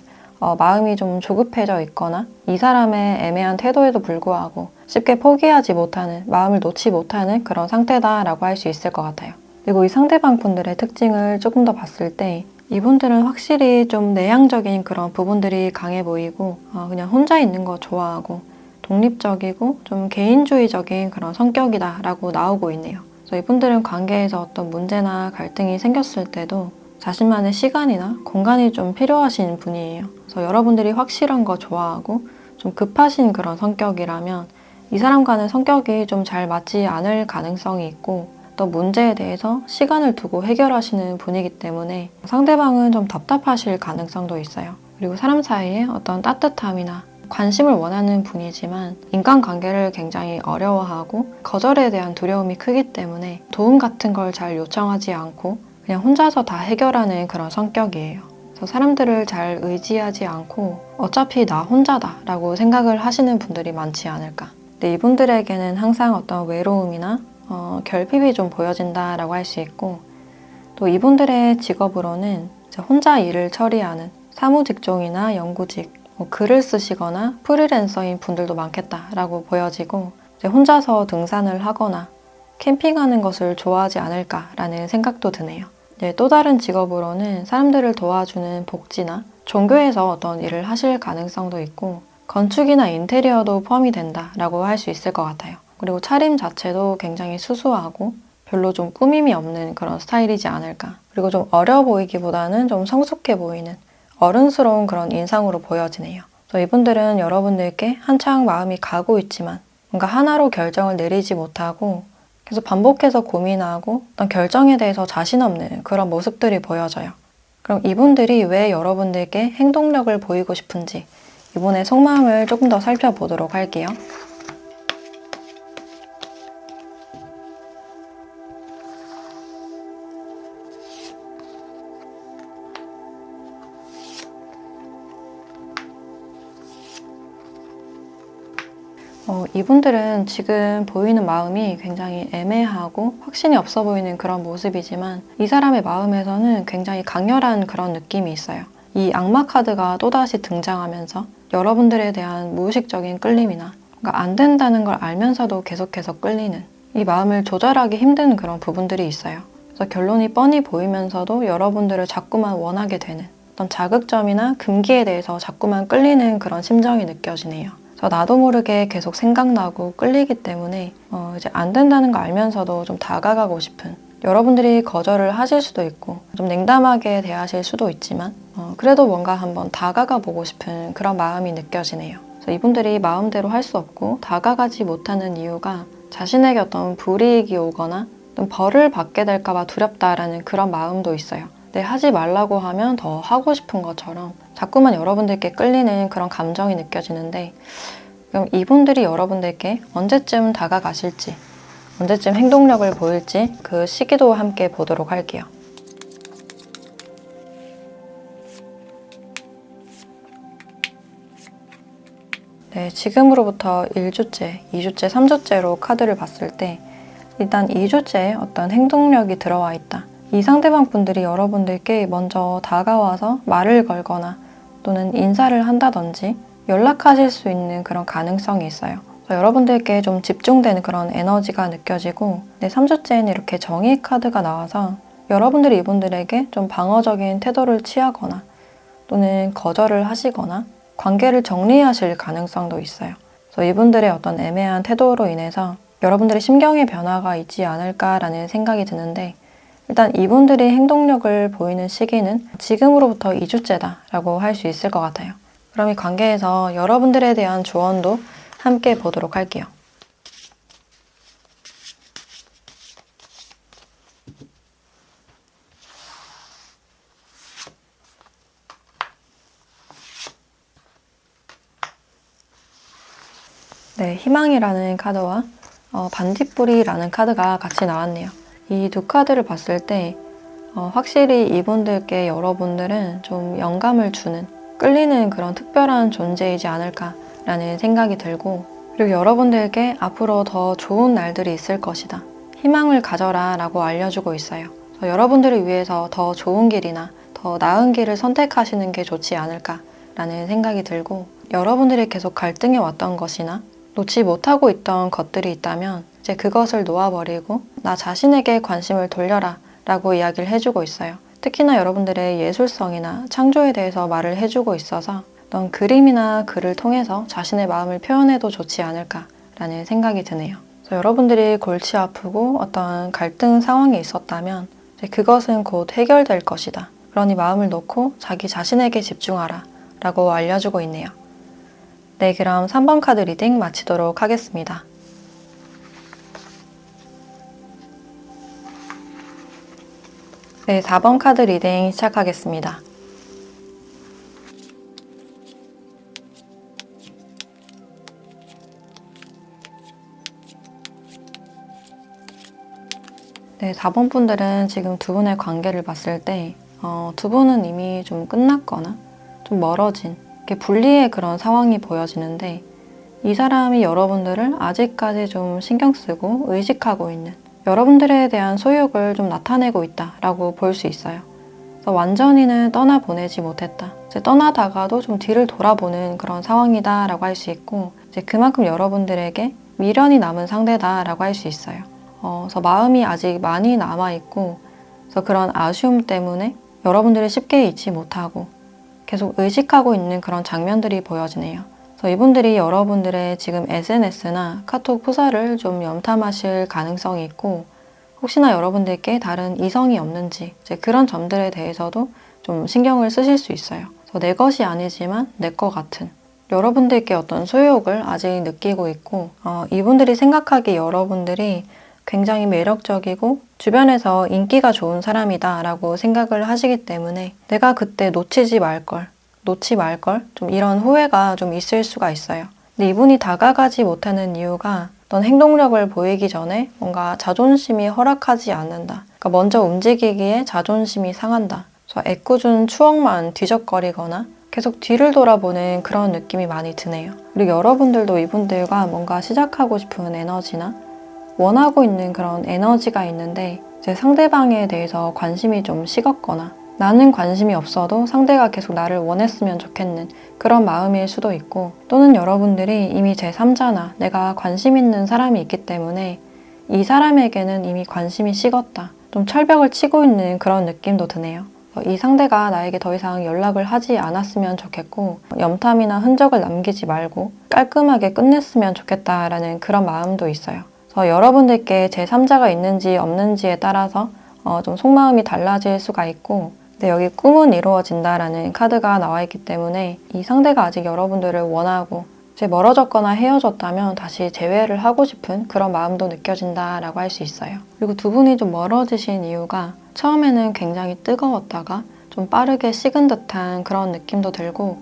Speaker 1: 마음이 좀 조급해져 있거나 이 사람의 애매한 태도에도 불구하고 쉽게 포기하지 못하는, 마음을 놓지 못하는 그런 상태다라고 할 수 있을 것 같아요. 그리고 이 상대방 분들의 특징을 조금 더 봤을 때 이분들은 확실히 좀 내향적인 그런 부분들이 강해 보이고 그냥 혼자 있는 거 좋아하고 독립적이고 좀 개인주의적인 그런 성격이다 라고 나오고 있네요. 그래서 이분들은 관계에서 어떤 문제나 갈등이 생겼을 때도 자신만의 시간이나 공간이 좀 필요하신 분이에요. 그래서 여러분들이 확실한 거 좋아하고 좀 급하신 그런 성격이라면 이 사람과는 성격이 좀 잘 맞지 않을 가능성이 있고 또 문제에 대해서 시간을 두고 해결하시는 분이기 때문에 상대방은 좀 답답하실 가능성도 있어요. 그리고 사람 사이에 어떤 따뜻함이나 관심을 원하는 분이지만 인간관계를 굉장히 어려워하고 거절에 대한 두려움이 크기 때문에 도움 같은 걸 잘 요청하지 않고 그냥 혼자서 다 해결하는 그런 성격이에요. 그래서 사람들을 잘 의지하지 않고 어차피 나 혼자다 라고 생각을 하시는 분들이 많지 않을까. 근데 이분들에게는 항상 어떤 외로움이나 결핍이 좀 보여진다라고 할 수 있고 또 이분들의 직업으로는 혼자 일을 처리하는 사무직종이나 연구직, 글을 쓰시거나 프리랜서인 분들도 많겠다라고 보여지고 혼자서 등산을 하거나 캠핑하는 것을 좋아하지 않을까라는 생각도 드네요. 또 다른 직업으로는 사람들을 도와주는 복지나 종교에서 어떤 일을 하실 가능성도 있고 건축이나 인테리어도 포함이 된다라고 할 수 있을 것 같아요. 그리고 차림 자체도 굉장히 수수하고 별로 좀 꾸밈이 없는 그런 스타일이지 않을까. 그리고 좀 어려 보이기보다는 좀 성숙해 보이는 어른스러운 그런 인상으로 보여지네요. 그래서 이분들은 여러분들께 한창 마음이 가고 있지만 뭔가 하나로 결정을 내리지 못하고 계속 반복해서 고민하고 어떤 결정에 대해서 자신 없는 그런 모습들이 보여져요. 그럼 이분들이 왜 여러분들께 행동력을 보이고 싶은지 이분의 속마음을 조금 더 살펴보도록 할게요. 이분들은 지금 보이는 마음이 굉장히 애매하고 확신이 없어 보이는 그런 모습이지만 이 사람의 마음에서는 굉장히 강렬한 그런 느낌이 있어요. 이 악마 카드가 또다시 등장하면서 여러분들에 대한 무의식적인 끌림이나 그러니까 안 된다는 걸 알면서도 계속해서 끌리는 이 마음을 조절하기 힘든 그런 부분들이 있어요. 그래서 결론이 뻔히 보이면서도 여러분들을 자꾸만 원하게 되는 어떤 자극점이나 금기에 대해서 자꾸만 끌리는 그런 심정이 느껴지네요. 나도 모르게 계속 생각나고 끌리기 때문에 이제 안 된다는 거 알면서도 좀 다가가고 싶은 여러분들이 거절을 하실 수도 있고 좀 냉담하게 대하실 수도 있지만 그래도 뭔가 한번 다가가 보고 싶은 그런 마음이 느껴지네요. 그래서 이분들이 마음대로 할 수 없고 다가가지 못하는 이유가 자신에게 어떤 불이익이 오거나 좀 벌을 받게 될까 봐 두렵다라는 그런 마음도 있어요. 하지 말라고 하면 더 하고 싶은 것처럼 자꾸만 여러분들께 끌리는 그런 감정이 느껴지는데 그럼 이분들이 여러분들께 언제쯤 다가가실지 언제쯤 행동력을 보일지 그 시기도 함께 보도록 할게요. 네, 지금으로부터 1주째, 2주째, 3주째로 카드를 봤을 때 일단 2주째에 어떤 행동력이 들어와 있다. 이 상대방 분들이 여러분들께 먼저 다가와서 말을 걸거나 또는 인사를 한다든지 연락하실 수 있는 그런 가능성이 있어요. 여러분들께 좀 집중되는 그런 에너지가 느껴지고 3주째에는 이렇게 정의 카드가 나와서 여러분들이 이분들에게 좀 방어적인 태도를 취하거나 또는 거절을 하시거나 관계를 정리하실 가능성도 있어요. 그래서 이분들의 어떤 애매한 태도로 인해서 여러분들의 심경의 변화가 있지 않을까라는 생각이 드는데 일단 이분들이 행동력을 보이는 시기는 지금으로부터 2주째다라고 할 수 있을 것 같아요. 그럼 이 관계에서 여러분들에 대한 조언도 함께 보도록 할게요. 네, 희망이라는 카드와 반딧불이라는 카드가 같이 나왔네요. 이 두 카드를 봤을 때 확실히 이분들께 여러분들은 좀 영감을 주는 끌리는 그런 특별한 존재이지 않을까라는 생각이 들고 그리고 여러분들께 앞으로 더 좋은 날들이 있을 것이다. 희망을 가져라 라고 알려주고 있어요. 여러분들을 위해서 더 좋은 길이나 더 나은 길을 선택하시는 게 좋지 않을까라는 생각이 들고 여러분들이 계속 갈등해 왔던 것이나 놓지 못하고 있던 것들이 있다면 이제 그것을 놓아버리고 나 자신에게 관심을 돌려라 라고 이야기를 해주고 있어요. 특히나 여러분들의 예술성이나 창조에 대해서 말을 해주고 있어서 어떤 그림이나 글을 통해서 자신의 마음을 표현해도 좋지 않을까라는 생각이 드네요. 그래서 여러분들이 골치 아프고 어떤 갈등 상황이 있었다면 이제 그것은 곧 해결될 것이다. 그러니 마음을 놓고 자기 자신에게 집중하라 라고 알려주고 있네요. 네, 그럼 3번 카드 리딩 마치도록 하겠습니다. 네, 4번 카드 리딩 시작하겠습니다. 네, 4번 분들은 지금 두 분의 관계를 봤을 때 두 분은 이미 좀 끝났거나 좀 멀어진 이렇게 분리의 그런 상황이 보여지는데 이 사람이 여러분들을 아직까지 좀 신경 쓰고 의식하고 있는 여러분들에 대한 소욕을 좀 나타내고 있다라고 볼 수 있어요. 그래서 완전히는 떠나보내지 못했다. 이제 떠나다가도 좀 뒤를 돌아보는 그런 상황이다라고 할 수 있고 이제 그만큼 여러분들에게 미련이 남은 상대다라고 할 수 있어요. 그래서 마음이 아직 많이 남아있고 그래서 그런 아쉬움 때문에 여러분들을 쉽게 잊지 못하고 계속 의식하고 있는 그런 장면들이 보여지네요. 그래서 이분들이 여러분들의 지금 SNS나 카톡 프사를 좀 염탐하실 가능성이 있고 혹시나 여러분들께 다른 이성이 없는지 이제 그런 점들에 대해서도 좀 신경을 쓰실 수 있어요. 그래서 내 것이 아니지만 내 것 같은 여러분들께 어떤 소유욕을 아직 느끼고 있고 이분들이 생각하기에 여러분들이 굉장히 매력적이고 주변에서 인기가 좋은 사람이다 라고 생각을 하시기 때문에 내가 그때 놓지 말걸 좀 이런 후회가 좀 있을 수가 있어요. 근데 이분이 다가가지 못하는 이유가 어떤 행동력을 보이기 전에 뭔가 자존심이 허락하지 않는다. 그러니까 먼저 움직이기에 자존심이 상한다. 그래서 애꿎은 추억만 뒤적거리거나 계속 뒤를 돌아보는 그런 느낌이 많이 드네요. 그리고 여러분들도 이분들과 뭔가 시작하고 싶은 에너지나 원하고 있는 그런 에너지가 있는데 이제 상대방에 대해서 관심이 좀 식었거나 나는 관심이 없어도 상대가 계속 나를 원했으면 좋겠는 그런 마음일 수도 있고, 또는 여러분들이 이미 제3자나 내가 관심 있는 사람이 있기 때문에 이 사람에게는 이미 관심이 식었다, 좀 철벽을 치고 있는 그런 느낌도 드네요. 이 상대가 나에게 더 이상 연락을 하지 않았으면 좋겠고 염탐이나 흔적을 남기지 말고 깔끔하게 끝냈으면 좋겠다라는 그런 마음도 있어요. 그래서 여러분들께 제3자가 있는지 없는지에 따라서 좀 속마음이 달라질 수가 있고, 근데 여기 꿈은 이루어진다라는 카드가 나와 있기 때문에 이 상대가 아직 여러분들을 원하고 이제 멀어졌거나 헤어졌다면 다시 재회를 하고 싶은 그런 마음도 느껴진다라고 할 수 있어요. 그리고 두 분이 좀 멀어지신 이유가 처음에는 굉장히 뜨거웠다가 좀 빠르게 식은 듯한 그런 느낌도 들고,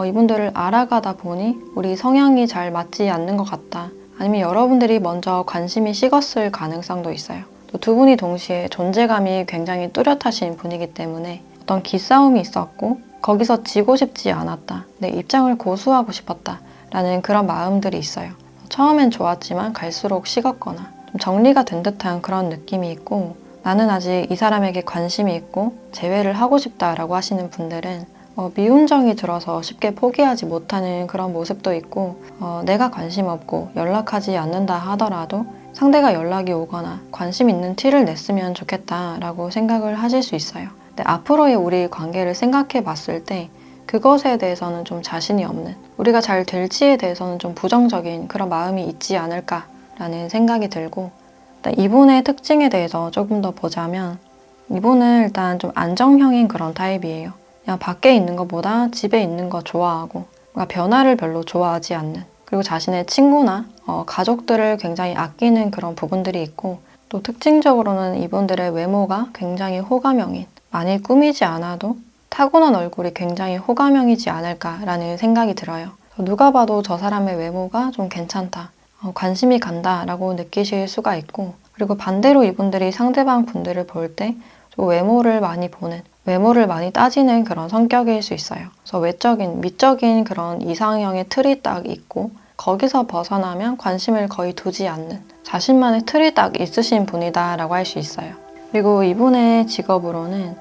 Speaker 1: 이분들을 알아가다 보니 우리 성향이 잘 맞지 않는 것 같다, 아니면 여러분들이 먼저 관심이 식었을 가능성도 있어요. 또 두 분이 동시에 존재감이 굉장히 뚜렷하신 분이기 때문에 어떤 기싸움이 있었고 거기서 지고 싶지 않았다, 내 입장을 고수하고 싶었다 라는 그런 마음들이 있어요. 처음엔 좋았지만 갈수록 식었거나 좀 정리가 된 듯한 그런 느낌이 있고, 나는 아직 이 사람에게 관심이 있고 재회를 하고 싶다라고 하시는 분들은 미운정이 들어서 쉽게 포기하지 못하는 그런 모습도 있고, 내가 관심 없고 연락하지 않는다 하더라도 상대가 연락이 오거나 관심 있는 티를 냈으면 좋겠다라고 생각을 하실 수 있어요. 근데 앞으로의 우리 관계를 생각해 봤을 때 그것에 대해서는 좀 자신이 없는, 우리가 잘 될지에 대해서는 좀 부정적인 그런 마음이 있지 않을까라는 생각이 들고, 일단 이분의 특징에 대해서 조금 더 보자면 이분은 일단 좀 안정형인 그런 타입이에요. 그냥 밖에 있는 것보다 집에 있는 거 좋아하고 뭔가 변화를 별로 좋아하지 않는, 그리고 자신의 친구나 가족들을 굉장히 아끼는 그런 부분들이 있고, 또 특징적으로는 이분들의 외모가 굉장히 호감형인, 많이 꾸미지 않아도 타고난 얼굴이 굉장히 호감형이지 않을까라는 생각이 들어요. 누가 봐도 저 사람의 외모가 좀 괜찮다, 관심이 간다라고 느끼실 수가 있고, 그리고 반대로 이분들이 상대방 분들을 볼 때 좀 외모를 많이 보는, 외모를 많이 따지는 그런 성격일 수 있어요. 그래서 외적인, 미적인 그런 이상형의 틀이 딱 있고 거기서 벗어나면 관심을 거의 두지 않는 자신만의 틀이 딱 있으신 분이다라고 할 수 있어요. 그리고 이분의 직업으로는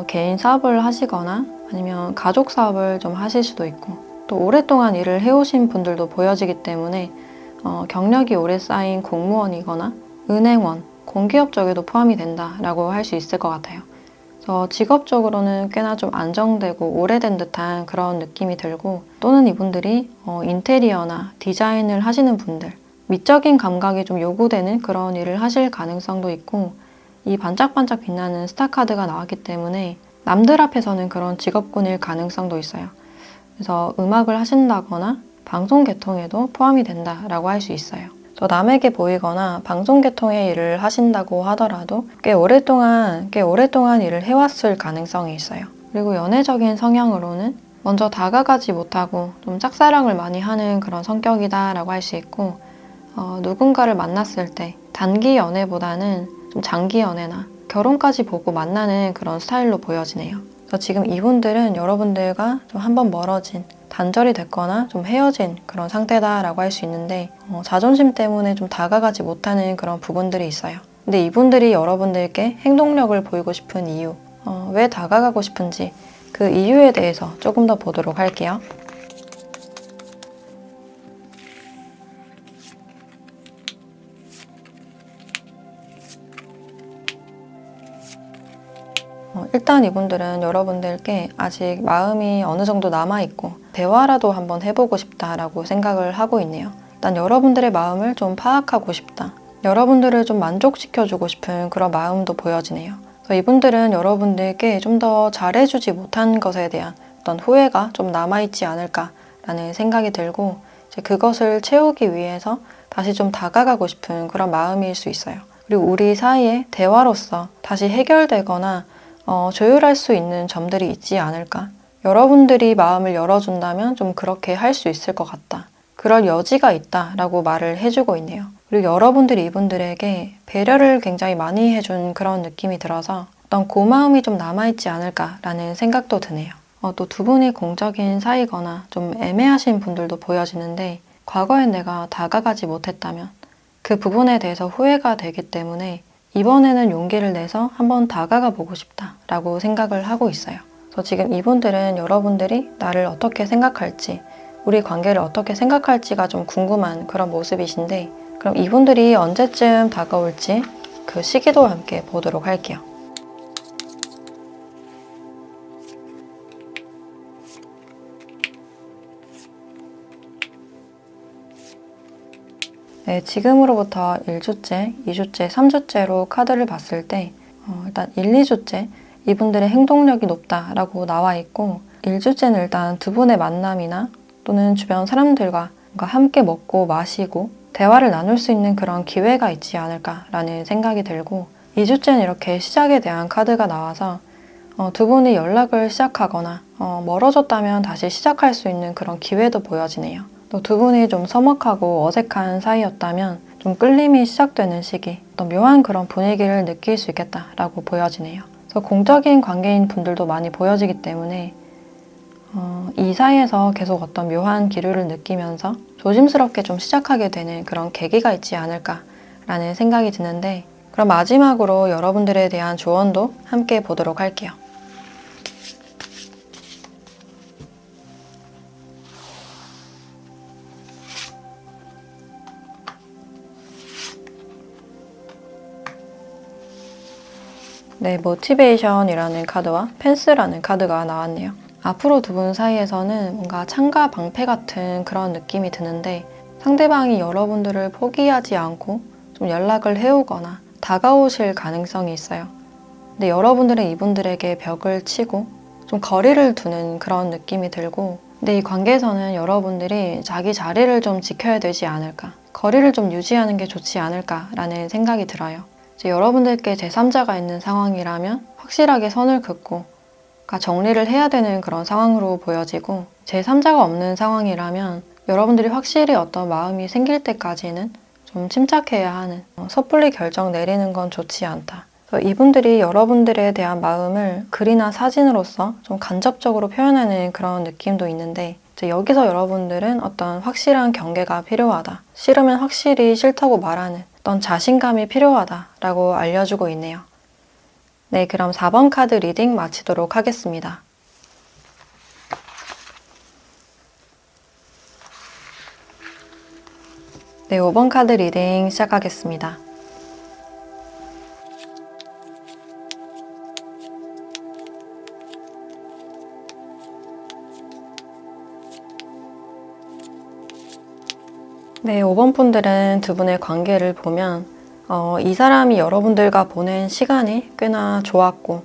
Speaker 1: 개인 사업을 하시거나 아니면 가족 사업을 좀 하실 수도 있고, 또 오랫동안 일을 해오신 분들도 보여지기 때문에 경력이 오래 쌓인 공무원이거나 은행원, 공기업 쪽에도 포함이 된다라고 할 수 있을 것 같아요. 그래서 직업적으로는 꽤나 좀 안정되고 오래된 듯한 그런 느낌이 들고, 또는 이분들이 인테리어나 디자인을 하시는 분들, 미적인 감각이 좀 요구되는 그런 일을 하실 가능성도 있고, 이 반짝반짝 빛나는 스타 카드가 나왔기 때문에 남들 앞에서는 그런 직업군일 가능성도 있어요. 그래서 음악을 하신다거나 방송 계통에도 포함이 된다라고 할 수 있어요. 또 남에게 보이거나 방송 계통의 일을 하신다고 하더라도 꽤 오랫동안 일을 해왔을 가능성이 있어요. 그리고 연애적인 성향으로는 먼저 다가가지 못하고 좀 짝사랑을 많이 하는 그런 성격이다라고 할 수 있고, 누군가를 만났을 때 단기 연애보다는 좀 장기 연애나 결혼까지 보고 만나는 그런 스타일로 보여지네요. 그래서 지금 이분들은 여러분들과 좀 한번 멀어진, 단절이 됐거나 좀 헤어진 그런 상태다라고 할 수 있는데, 자존심 때문에 좀 다가가지 못하는 그런 부분들이 있어요. 근데 이분들이 여러분들께 행동력을 보이고 싶은 이유, 왜 다가가고 싶은지 그 이유에 대해서 조금 더 보도록 할게요. 일단 이분들은 여러분들께 아직 마음이 어느 정도 남아있고 대화라도 한번 해보고 싶다라고 생각을 하고 있네요. 일단 여러분들의 마음을 좀 파악하고 싶다, 여러분들을 좀 만족시켜주고 싶은 그런 마음도 보여지네요. 그래서 이분들은 여러분들께 좀 더 잘해주지 못한 것에 대한 어떤 후회가 좀 남아있지 않을까라는 생각이 들고, 이제 그것을 채우기 위해서 다시 좀 다가가고 싶은 그런 마음일 수 있어요. 그리고 우리 사이에 대화로서 다시 해결되거나 조율할 수 있는 점들이 있지 않을까? 여러분들이 마음을 열어준다면 좀 그렇게 할 수 있을 것 같다, 그럴 여지가 있다라고 말을 해주고 있네요. 그리고 여러분들이 이분들에게 배려를 굉장히 많이 해준 그런 느낌이 들어서 어떤 고마움이 좀 남아있지 않을까라는 생각도 드네요. 또 두 분이 공적인 사이거나 좀 애매하신 분들도 보여지는데 과거엔 내가 다가가지 못했다면 그 부분에 대해서 후회가 되기 때문에 이번에는 용기를 내서 한번 다가가 보고 싶다라고 생각을 하고 있어요. 그래서 지금 이분들은 여러분들이 나를 어떻게 생각할지, 우리 관계를 어떻게 생각할지가 좀 궁금한 그런 모습이신데, 그럼 이분들이 언제쯤 다가올지 그 시기도 함께 보도록 할게요. 네, 지금으로부터 1주째, 2주째, 3주째로 카드를 봤을 때 일단 1, 2주째 이분들의 행동력이 높다라고 나와 있고, 1주째는 일단 두 분의 만남이나 또는 주변 사람들과 뭔가 함께 먹고 마시고 대화를 나눌 수 있는 그런 기회가 있지 않을까라는 생각이 들고, 2주째는 이렇게 시작에 대한 카드가 나와서 두 분이 연락을 시작하거나 멀어졌다면 다시 시작할 수 있는 그런 기회도 보여지네요. 또 두 분이 좀 서먹하고 어색한 사이였다면 좀 끌림이 시작되는 시기, 또 묘한 그런 분위기를 느낄 수 있겠다라고 보여지네요. 그래서 공적인 관계인 분들도 많이 보여지기 때문에 이 사이에서 계속 어떤 묘한 기류를 느끼면서 조심스럽게 좀 시작하게 되는 그런 계기가 있지 않을까라는 생각이 드는데, 그럼 마지막으로 여러분들에 대한 조언도 함께 보도록 할게요. 네, 모티베이션이라는 카드와 펜스라는 카드가 나왔네요. 앞으로 두 분 사이에서는 뭔가 창과 방패 같은 그런 느낌이 드는데, 상대방이 여러분들을 포기하지 않고 좀 연락을 해오거나 다가오실 가능성이 있어요. 근데 여러분들은 이분들에게 벽을 치고 좀 거리를 두는 그런 느낌이 들고, 근데 이 관계에서는 여러분들이 자기 자리를 좀 지켜야 되지 않을까, 거리를 좀 유지하는 게 좋지 않을까라는 생각이 들어요. 이제 여러분들께 제3자가 있는 상황이라면 확실하게 선을 긋고 정리를 해야 되는 그런 상황으로 보여지고, 제3자가 없는 상황이라면 여러분들이 확실히 어떤 마음이 생길 때까지는 좀 침착해야 하는, 섣불리 결정 내리는 건 좋지 않다. 그래서 이분들이 여러분들에 대한 마음을 글이나 사진으로서 좀 간접적으로 표현하는 그런 느낌도 있는데, 이제 여기서 여러분들은 어떤 확실한 경계가 필요하다, 싫으면 확실히 싫다고 말하는 어떤 자신감이 필요하다라고 알려주고 있네요. 네, 그럼 4번 카드 리딩 마치도록 하겠습니다. 네, 5번 카드 리딩 시작하겠습니다. 네, 5번 분들은 두 분의 관계를 보면 이 사람이 여러분들과 보낸 시간이 꽤나 좋았고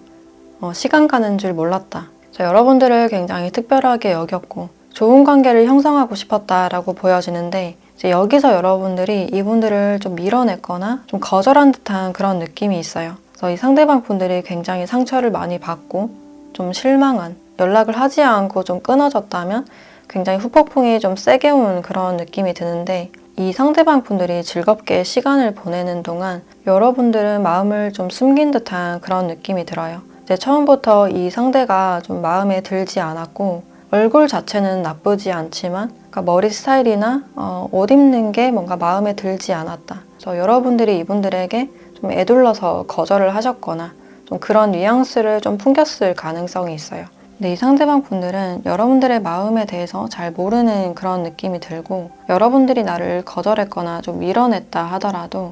Speaker 1: 시간 가는 줄 몰랐다. 여러분들을 굉장히 특별하게 여겼고 좋은 관계를 형성하고 싶었다라고 보여지는데, 이제 여기서 여러분들이 이분들을 좀 밀어냈거나 좀 거절한 듯한 그런 느낌이 있어요. 그래서 이 상대방 분들이 굉장히 상처를 많이 받고 좀 실망한, 연락을 하지 않고 좀 끊어졌다면 굉장히 후폭풍이 좀 세게 온 그런 느낌이 드는데, 이 상대방 분들이 즐겁게 시간을 보내는 동안 여러분들은 마음을 좀 숨긴 듯한 그런 느낌이 들어요. 이제 처음부터 이 상대가 좀 마음에 들지 않았고, 얼굴 자체는 나쁘지 않지만 머리 스타일이나 옷 입는 게 뭔가 마음에 들지 않았다. 그래서 여러분들이 이분들에게 좀 애둘러서 거절을 하셨거나 좀 그런 뉘앙스를 좀 풍겼을 가능성이 있어요. 근데 이 상대방 분들은 여러분들의 마음에 대해서 잘 모르는 그런 느낌이 들고, 여러분들이 나를 거절했거나 좀 밀어냈다 하더라도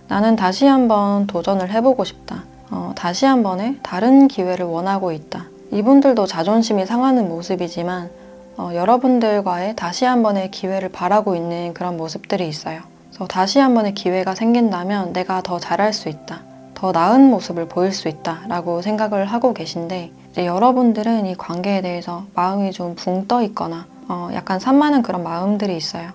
Speaker 1: 나는 다시 한번 도전을 해보고 싶다. 다시 한 번의 다른 기회를 원하고 있다. 이분들도 자존심이 상하는 모습이지만 여러분들과의 다시 한 번의 기회를 바라고 있는 그런 모습들이 있어요. 그래서 다시 한 번의 기회가 생긴다면 내가 더 잘할 수 있다, 더 나은 모습을 보일 수 있다 라고 생각을 하고 계신데, 이제 여러분들은 이 관계에 대해서 마음이 좀 붕 떠 있거나 약간 산만한 그런 마음들이 있어요.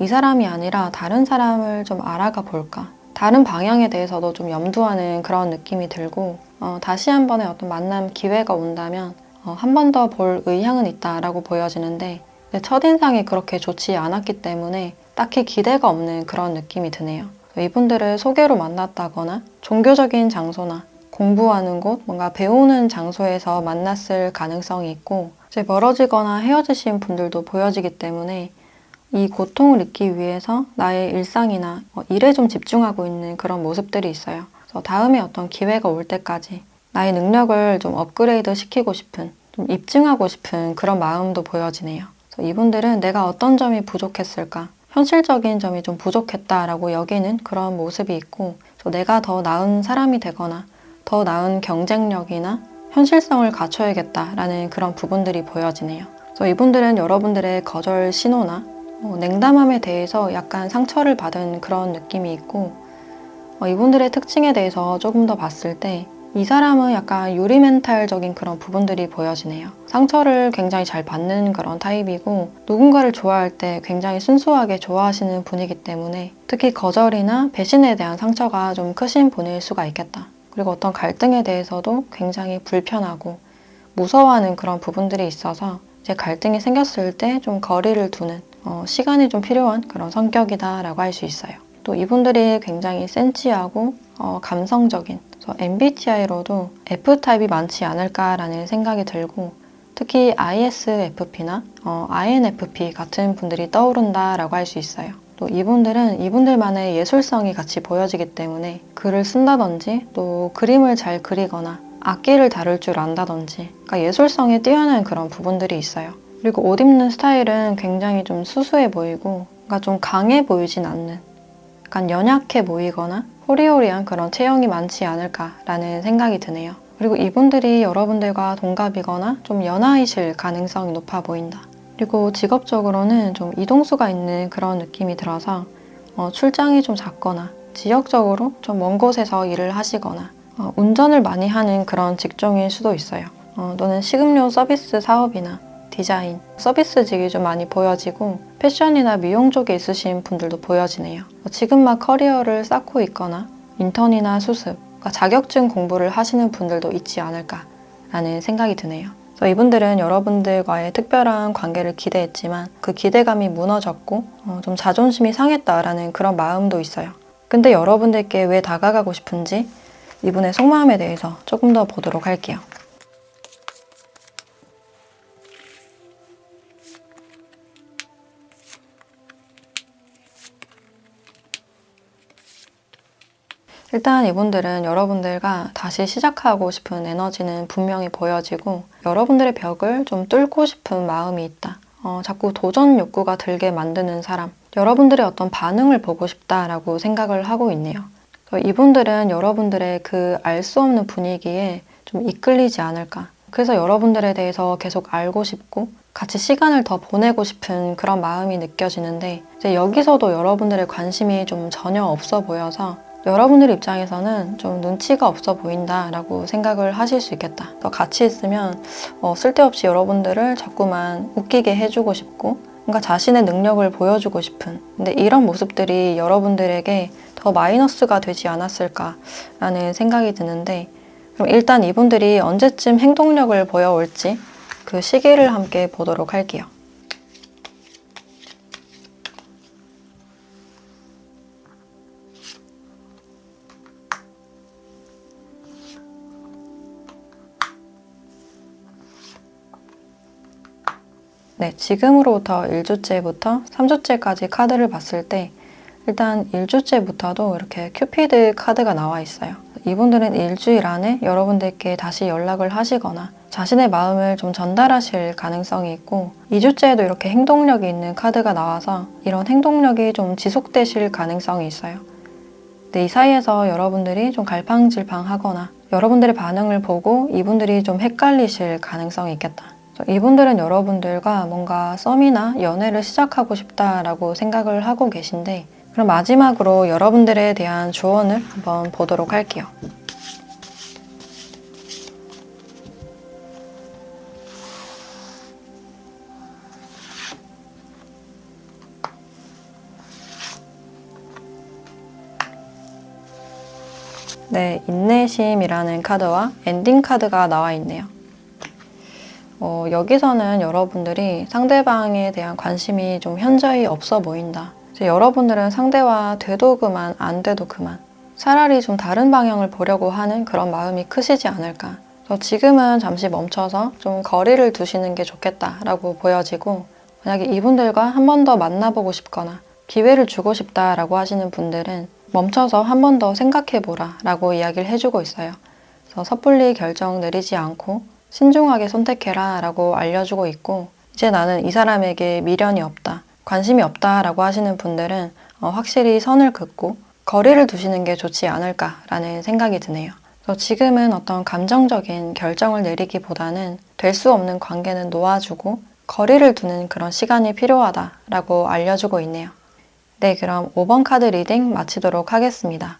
Speaker 1: 이 사람이 아니라 다른 사람을 좀 알아가 볼까, 다른 방향에 대해서도 좀 염두하는 그런 느낌이 들고, 다시 한 번의 어떤 만남 기회가 온다면 한 번 더 볼 의향은 있다라고 보여지는데, 첫인상이 그렇게 좋지 않았기 때문에 딱히 기대가 없는 그런 느낌이 드네요. 이분들을 소개로 만났다거나 종교적인 장소나 공부하는 곳, 뭔가 배우는 장소에서 만났을 가능성이 있고, 이제 멀어지거나 헤어지신 분들도 보여지기 때문에 이 고통을 잊기 위해서 나의 일상이나 일에 좀 집중하고 있는 그런 모습들이 있어요. 그래서 다음에 어떤 기회가 올 때까지 나의 능력을 좀 업그레이드 시키고 싶은, 좀 입증하고 싶은 그런 마음도 보여지네요. 그래서 이분들은 내가 어떤 점이 부족했을까? 현실적인 점이 좀 부족했다라고 여기는 그런 모습이 있고, 내가 더 나은 사람이 되거나 더 나은 경쟁력이나 현실성을 갖춰야겠다라는 그런 부분들이 보여지네요. 그래서 이분들은 여러분들의 거절 신호나 냉담함에 대해서 약간 상처를 받은 그런 느낌이 있고, 이분들의 특징에 대해서 조금 더 봤을 때 이 사람은 약간 유리멘탈적인 그런 부분들이 보여지네요. 상처를 굉장히 잘 받는 그런 타입이고, 누군가를 좋아할 때 굉장히 순수하게 좋아하시는 분이기 때문에 특히 거절이나 배신에 대한 상처가 좀 크신 분일 수가 있겠다. 그리고 어떤 갈등에 대해서도 굉장히 불편하고 무서워하는 그런 부분들이 있어서 이제 갈등이 생겼을 때 좀 거리를 두는 시간이 좀 필요한 그런 성격이다라고 할 수 있어요. 또 이분들이 굉장히 센치하고 감성적인, MBTI로도 F타입이 많지 않을까라는 생각이 들고, 특히 ISFP나 INFP 같은 분들이 떠오른다라고 할 수 있어요. 또 이분들은 이분들만의 예술성이 같이 보여지기 때문에 글을 쓴다든지 또 그림을 잘 그리거나 악기를 다룰 줄 안다든지, 그러니까 예술성에 뛰어난 그런 부분들이 있어요. 그리고 옷 입는 스타일은 굉장히 좀 수수해 보이고, 그러니까 좀 강해 보이진 않는, 약간 연약해 보이거나 호리호리한 그런 체형이 많지 않을까라는 생각이 드네요. 그리고 이분들이 여러분들과 동갑이거나 좀 연하이실 가능성이 높아 보인다. 그리고 직업적으로는 좀 이동수가 있는 그런 느낌이 들어서 출장이 좀 잦거나 지역적으로 좀 먼 곳에서 일을 하시거나 운전을 많이 하는 그런 직종일 수도 있어요. 또는 식음료 서비스 사업이나 디자인, 서비스직이 좀 많이 보여지고, 패션이나 미용 쪽에 있으신 분들도 보여지네요. 지금 막 커리어를 쌓고 있거나 인턴이나 수습, 그러니까 자격증 공부를 하시는 분들도 있지 않을까라는 생각이 드네요. 그래서 이분들은 여러분들과의 특별한 관계를 기대했지만 그 기대감이 무너졌고 좀 자존심이 상했다라는 그런 마음도 있어요. 근데 여러분들께 왜 다가가고 싶은지 이분의 속마음에 대해서 조금 더 보도록 할게요. 일단 이분들은 여러분들과 다시 시작하고 싶은 에너지는 분명히 보여지고, 여러분들의 벽을 좀 뚫고 싶은 마음이 있다. 자꾸 도전 욕구가 들게 만드는 사람, 여러분들의 어떤 반응을 보고 싶다라고 생각을 하고 있네요. 이분들은 여러분들의 그 알 수 없는 분위기에 좀 이끌리지 않을까. 그래서 여러분들에 대해서 계속 알고 싶고 같이 시간을 더 보내고 싶은 그런 마음이 느껴지는데, 이제 여기서도 여러분들의 관심이 좀 전혀 없어 보여서 여러분들 입장에서는 좀 눈치가 없어 보인다라고 생각을 하실 수 있겠다. 같이 있으면 쓸데없이 여러분들을 자꾸만 웃기게 해주고 싶고 뭔가 자신의 능력을 보여주고 싶은, 근데 이런 모습들이 여러분들에게 더 마이너스가 되지 않았을까라는 생각이 드는데, 그럼 일단 이분들이 언제쯤 행동력을 보여올지 그 시기를 함께 보도록 할게요. 네, 지금으로부터 1주째부터 3주째까지 카드를 봤을 때 일단 1주째부터도 이렇게 큐피드 카드가 나와 있어요. 이분들은 일주일 안에 여러분들께 다시 연락을 하시거나 자신의 마음을 좀 전달하실 가능성이 있고, 2주째에도 이렇게 행동력이 있는 카드가 나와서 이런 행동력이 좀 지속되실 가능성이 있어요. 근데 이 사이에서 여러분들이 좀 갈팡질팡하거나 여러분들의 반응을 보고 이분들이 좀 헷갈리실 가능성이 있겠다. 이분들은 여러분들과 뭔가 썸이나 연애를 시작하고 싶다라고 생각을 하고 계신데, 그럼 마지막으로 여러분들에 대한 조언을 한번 보도록 할게요. 네, 인내심이라는 카드와 엔딩 카드가 나와 있네요. 여기서는 여러분들이 상대방에 대한 관심이 좀 현저히 없어 보인다. 이제 여러분들은 상대와 돼도 그만, 안 돼도 그만. 차라리 좀 다른 방향을 보려고 하는 그런 마음이 크시지 않을까. 그래서 지금은 잠시 멈춰서 좀 거리를 두시는 게 좋겠다라고 보여지고, 만약에 이분들과 한 번 더 만나보고 싶거나 기회를 주고 싶다라고 하시는 분들은 멈춰서 한 번 더 생각해보라 라고 이야기를 해주고 있어요. 그래서 섣불리 결정 내리지 않고 신중하게 선택해라 라고 알려주고 있고, 이제 나는 이 사람에게 미련이 없다, 관심이 없다 라고 하시는 분들은 확실히 선을 긋고 거리를 두시는 게 좋지 않을까라는 생각이 드네요. 그래서 지금은 어떤 감정적인 결정을 내리기보다는 될 수 없는 관계는 놓아주고 거리를 두는 그런 시간이 필요하다라고 알려주고 있네요. 네, 그럼 5번 카드 리딩 마치도록 하겠습니다.